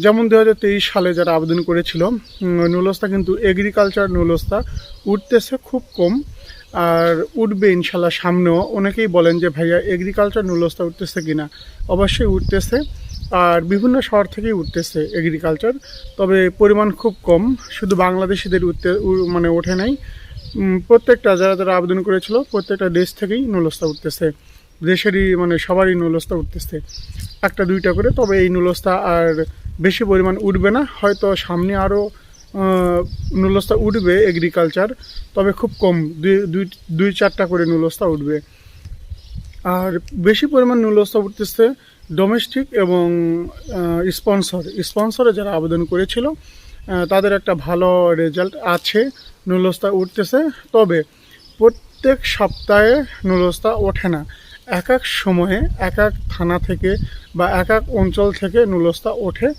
যেমন 2023 সালে যারা আবেদন করেছিল নুলস্তা কিন্তু এগ্রিকালচার নুলস্তা উঠতেছে খুব কম, আর উঠবে ইনশাল্লাহ সামনেও। অনেকেই বলেন যে ভাইয়া এগ্রিকালচার নুলস্তা উঠতেছে কিনা, অবশ্যই উঠতেছে, আর বিভিন্ন শহর থেকেই উঠতেছে এগ্রিকালচার, তবে পরিমাণ খুব কম, শুধু বাংলাদেশিদের মানে ওঠে নাই। প্রত্যেকটা যারা যারা আবেদন করেছিল প্রত্যেকটা দেশ থেকেই নুলস্তা উঠতেছে, দেশেরই মানে সবারই নুলস্তা উঠতেছে একটা দুইটা করে। তবে এই নুলস্তা আর বেশি পরিমাণ উঠবে না, হয়তো সামনে আরও নুলস্তা উঠবে এগ্রিকালচার, তবে খুব কম, দুই চারটা করে নুলস্তা উঠবে। আর বেশি পরিমাণ নুলস্তা উঠতেছে ডোমেস্টিক এবং স্পন্সরে যারা আবেদন করেছিল তাদের একটা ভালো রেজাল্ট আছে, নুলস্তা উঠতেছে। তবে প্রত্যেক সপ্তাহে নুলস্তা ওঠে না, এক এক সময়ে এক এক থানা থেকে বা এক এক অঞ্চল থেকে নুলস্তা ওঠে।